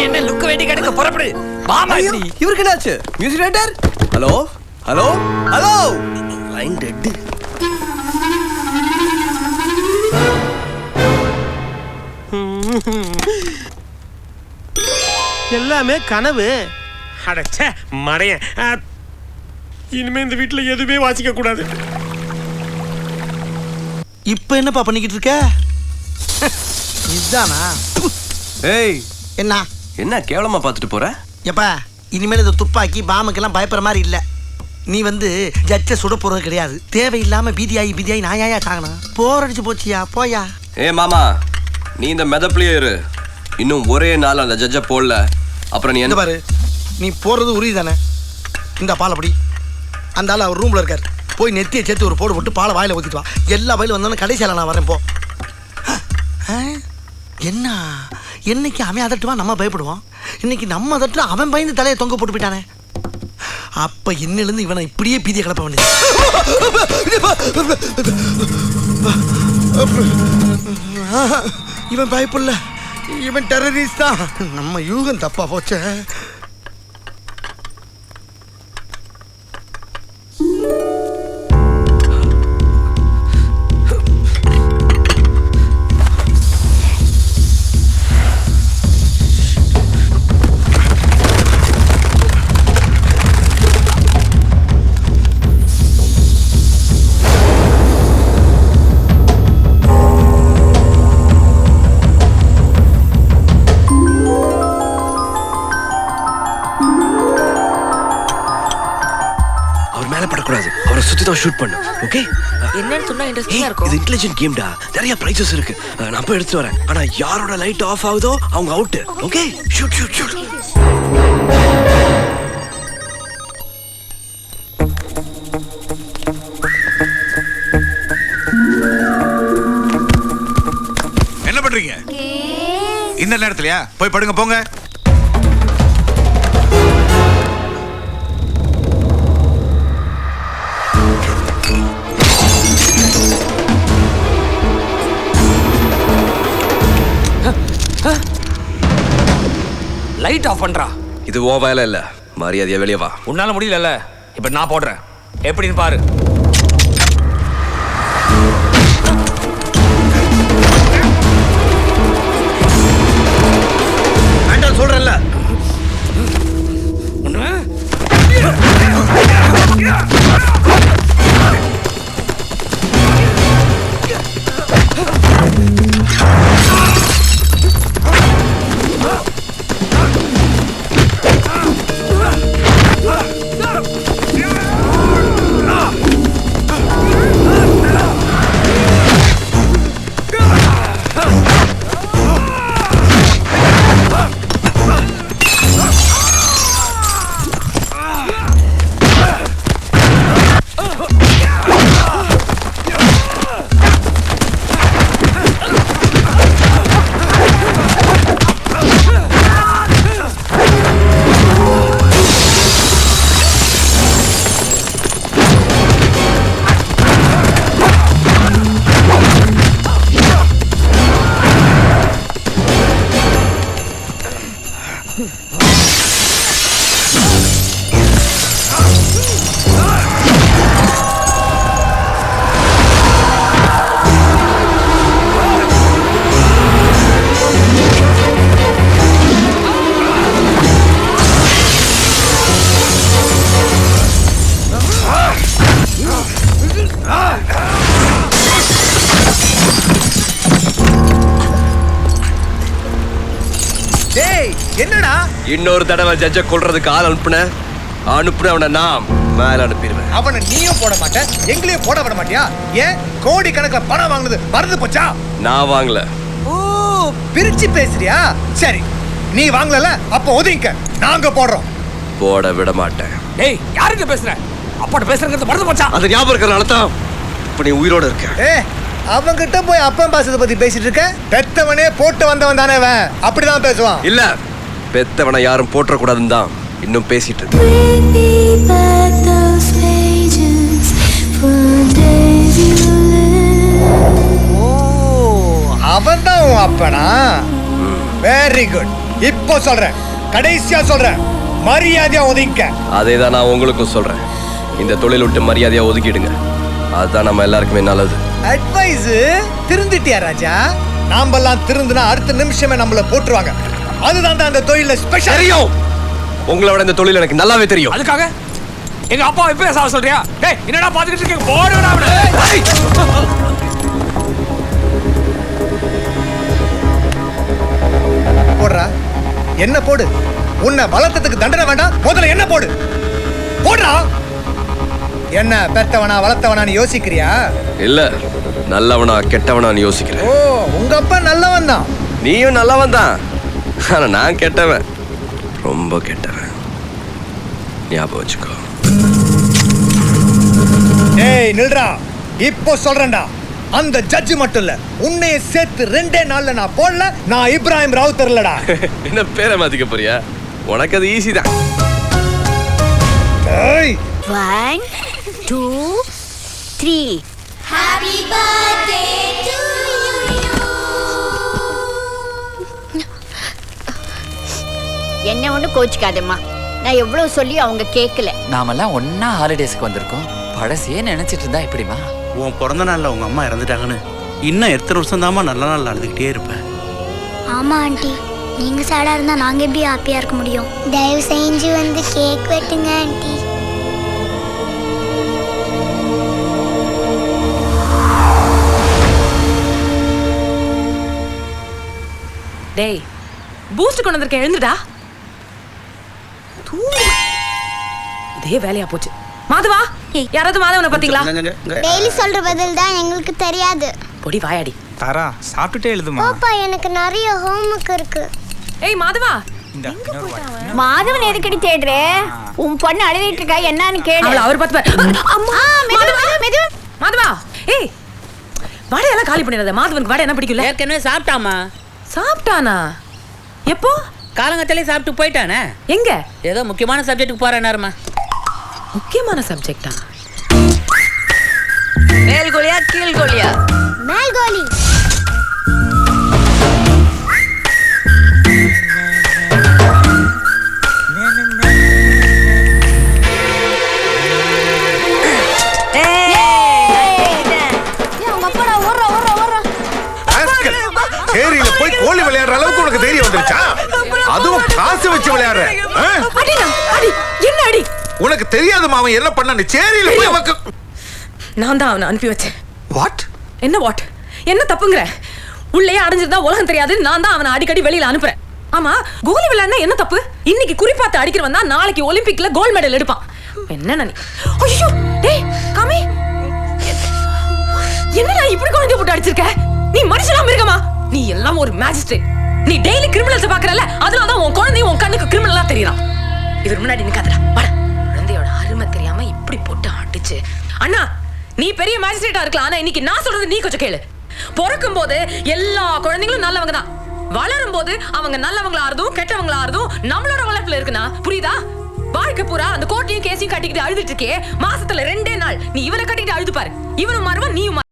என்ன லுக் வேண்டி கிடக்க புறப்படு வாமா. இவருக்கு என்னாச்சு? Music writer. Hello hello hello. Line dead. எல்லாமே கனவு. அடச்சே மடையன். இனிமே இந்த வீட்டுல எதுவுமே வாசிக்க கூடாது. இப்ப என்னப்பா பண்ணிக்கிட்டு இருக்க? இதுதானா? ஏய் என்ன என்ன கேவலமா பார்த்துட்டு போற? எப்பா இனிமேல் இந்த துப்பாக்கி பாமுக்கெல்லாம் பயப்படுற மாதிரி இல்லை. நீ ஜட்ஜை சுட போறது கிடையாது. தேவையில்லாம பீதியாயி நாயாயா சாகணும். போர் அடிச்சு போச்சியா போயா. ஏ மாமா, நீ இந்த மெதப்லயே இரு. இன்னும் ஒரே நாள் அந்த ஜட்ஜை போடல, அப்புறம் நீ என்ன பாரு. நீ போறது உறுதி தானே? இந்த பால் அப்படி அந்த ஆள் அவர் ரூம்ல இருக்காரு. போய் நெத்தியை சேர்த்து ஒரு போடு போட்டு பாலை வாயில ஊத்திட்டு வா. எல்லா வயலும் வந்தோன்னு கடைசியால நான் வரேன். போ. என்ன என்னைக்கு அவன் அதட்டுவான் நம்ம பயப்படுவோம். இன்னைக்கு நம்ம அதட்டு அவன் பயந்து தலையை தொங்க போட்டு போயிட்டானே. அப்ப இன்னிலிருந்து இவனை இப்படியே பீதியை கிளப்ப வேண்டியது. இவன் பயப்படல, இவன் டெரரிஸ்ட் தான். நம்ம யூகம் தப்பா போச்ச. அவரை சுத்தி தான் ஷூட் பண்ணு. ஓகே? என்னன்னு சொன்னா இன்ட்ரஸ்டிங்கா இருக்கும். இது இன்டெலிஜென்ட் கேம்டா. நிறைய பிரைசஸ் இருக்கு. நான் போய் எடுத்து வரேன். ஆனா யாரோட லைட் ஆஃப் ஆகுதோ அவங்க out. Okay? Shoot shoot shoot. என்ன பண்றீங்க இந்த நேரத்துலயா? போய் படுங்க போங்க. லைட் ஆஃப் பண்றா. இது ஓ வேலை இல்ல. மரியாதையா வெளியே வா. உன்னால முடியல. இப்ப நான் போடுறேன். எப்படின்னு பாரு. வேண்டாம் சொல்றேன்ல. என்னடா இன்னொரு தடவை ஜட்ஜ கொல்றதுக்கு ஆள் அனுப்புன நான் மேல அனுப்பிடுவேன். அவனை நீயும் போட மாட்டேன், எங்களையும் போட விட மாட்டியா? ஏன் கோடி கணக்கில் பணம் வாங்குனது மறந்து போச்சா? நான் வாங்கல. ஓ, பிரிச்சு பேசுறியா? சரி, நீ வாங்கல, அப்ப ஒதுங்க, நாங்க போடுறோம். போட விட மாட்டேன். டேய், யாருக்கு பேசுற? அப்பாட்ட பேசுறது மறந்து போச்சா? அது ஞாபகம் இருக்கறனால தான் இப்ப நீ உயிரோட இருக்க. அவங்கிட்ட போய் அப்பன் பாசத்தை பத்தி பேசிட்டு இருக்க? பெத்தவனே போட்டு வந்தவன் தானே அவன், அப்படிதான் பேசுவான். இல்ல, பெத்தவனை யாரும் போற்ற கூடாதுன்னு தான் இன்னும் பேசிட்டு இருக்கு. ஓ, அவன் தான் உன் அப்பனா? Very good. இப்போ சொல்றேன், கடைசியா சொல்றேன், மரியாதையா ஒதுங்க. அதே தான் நான் உங்களுக்கும் சொல்றேன். இந்த தொழில் விட்டு மரியாதையா ஒதுக்கிடுங்க. அதுதான் நம்ம எல்லாருக்குமே நல்லது. அட்வைஸ் திருந்திட்டியா ராஜா? நாமெல்லாம் திருந்துனா அடுத்த நிமிஷமே நம்மள போட்டுருவாங்க. அதுதான் அந்த தொழில ஸ்பெஷல். தெரியும், உங்களை விட இந்த தொழில் எனக்கு நல்லாவே தெரியும். அதுக்காக எங்க அப்பா இப்ப சாவ சொல்றியா? டேய் என்னடா பாத்துக்கிட்டு இருக்கீங்க? போடுடா அவனை. போடுறா, என்ன போடு. உன்னை வளர்த்ததுக்கு தண்டனை வேண்டாம், முதல்ல என்ன போடு. போடுறா. என்ன பெத்தவனா வளர்த்தவனான்னு யோசிக்கிறியா? இல்ல, நல்லவனா கெட்டவனான்னு யோசிக்கிறேன். ஓ, உங்க அப்பா நல்லவன் தான். நீயும் நல்லவன் தான், ஆனா நான் கெட்டவன், ரொம்ப கெட்டவன். ஞாபகம் வச்சுக்கோ. ஏய் நில்றா, இப்போ சொல்றேன்டா. அந்த ஜட்ஜ் மட்டும் இல்ல, உன்னைய சேர்த்து 2 நாள்ல நான் போடல, நான் இப்ராஹிம் ராவுத்தர் இல்லடா. என்ன பேரை மாத்திக்க போறியா? உனக்கு அது ஈஸி தான். ஏய் 1 2 3 Happy birthday to you. என்ன ஒண்ணு கோச்சிக்காதம்மா. நான் எவ்வளவு சொல்லி அவங்க கேட்கல. நாமெல்லாம் ஒன்னா ஹாலிடேஸ்க்கு வந்திருக்கோம். பழசையே நினைச்சிட்டு இருந்தா எப்படிமா? உன் பிறந்த நாளில் உங்கள் அம்மா இறந்துட்டாங்கன்னு இன்னும் எத்தனை வருஷம் தாம்மா நல்ல நாள் அழுதுகிட்டே இருப்பேன். ஆமா ஆண்டி, நீங்க சேடா இருந்தா நாங்க எப்படி ஹாப்பியா இருக்க முடியும்? தயவு செஞ்சு வந்து கேக் வெட்டுங்க ஆண்டி. டேய் பூஸ்ட் கொண்டு வந்திருக்கேன், எழுந்துடா. இதே வேலையா போச்சு. மாதவா, யாராவது மாதவனை பாத்தீங்களா? டெய்லி சொல்ற பதில் தான் எங்களுக்கு தெரியாது. பொடி வாயாடி. தாரா சாப்பிட்டுட்டே எழுதுமா. பாப்பா, எனக்கு நிறைய ஹோம்வொர்க் இருக்கு. ஏய் மாதவா, மாதவன் எதுக்கடி தேடுற? உன் பொண்ணு அழுதுட்டு இருக்கா, என்னன்னு கேளு. அவள அவர் பார்த்து. அம்மா மெதுவா மெதுவா. மாதவா, ஏய் வடை எல்லாம் காலி பண்ணிடாத. மாதவனுக்கு வடை என்ன பிடிக்கல? ஏற்கனவே சாப்பிட்டாமா. சாப்பிட்டானா? எப்போ? காலங்கத்திலே சாப்பிட்டு போயிட்டானே. எங்க? ஏதோ முக்கியமான சப்ஜெக்ட்டுக்கு போறேனாருமா. முக்கியமான சப்ஜெக்டா? மேல் கோலியா கீழ் கோலியா? மேல் கோலி. ஏரியில போய் கோழி விளையாடுற அளவுக்கு உனக்கு தைரியம் வந்துருச்சா? அதுவும் காசு வச்சு விளையாடுற. என்ன அடி? உனக்கு தெரியாதுமா அவன் என்ன பண்ணான்னு. சேரியில போய் அவக்கு நான் தான் அவனை அனுப்பி வச்சேன். வாட்? என்ன வாட்? என்ன தப்புங்கற? உள்ளே அடைஞ்சிருந்தா உலகம் தெரியாது. நான் தான் அவனை அடிக்கடி வெளியில அனுப்புறேன். ஆமா, கோலி விளையாடுனா என்ன தப்பு? இன்னைக்கு குறிப்பாத்து அடிக்கிறவன் தான் நாளைக்கு ஒலிம்பிக்ல கோல்ட் மெடல் எடுப்பான். என்ன நீ? ஐயோ டேய் காமி, என்னடா இப்படி குழந்தை போட்டு அடிச்சிருக்க? நீ மனுஷனா மிருகமா? நீ எல்லாம் ஒரு மேஜிஸ்ட்ரேட். நீ டெய்லி கிரிமினல்ஸ் பாக்குறல, அதனால தான் உன் குழந்தை உன் கண்ணுக்கு கிரிமினலா தெரியறான். இவர் முன்னாடி நிக்காதடா. வாடா. குழந்தையோட அருமை தெரியாம இப்படி போட்டு அடிச்சு. அண்ணா, நீ பெரிய மேஜிஸ்ட்ரேட்டா இருக்கலாம், ஆனா இன்னைக்கு நான் சொல்றது நீ கொஞ்சம் கேளு. பிறக்கும் போது எல்லா குழந்தைகளும் நல்லவங்க தான். வளரும் போது அவங்க நல்லவங்களா ஆறதும் கெட்டவங்களா ஆறதும் நம்மளோட வளர்ப்புல இருக்குன்னா புரியுதா? வாழ்க்கை பூரா அந்த கோட்டையும் கேஸையும் கட்டிக்கிட்டு அழுதுட்டு இருக்கே, மாசத்துல 2 நாள் நீ இவனை கட்டிக்கிட்டு அழுது பாரு. இவனும் மாறுவான், நீயும்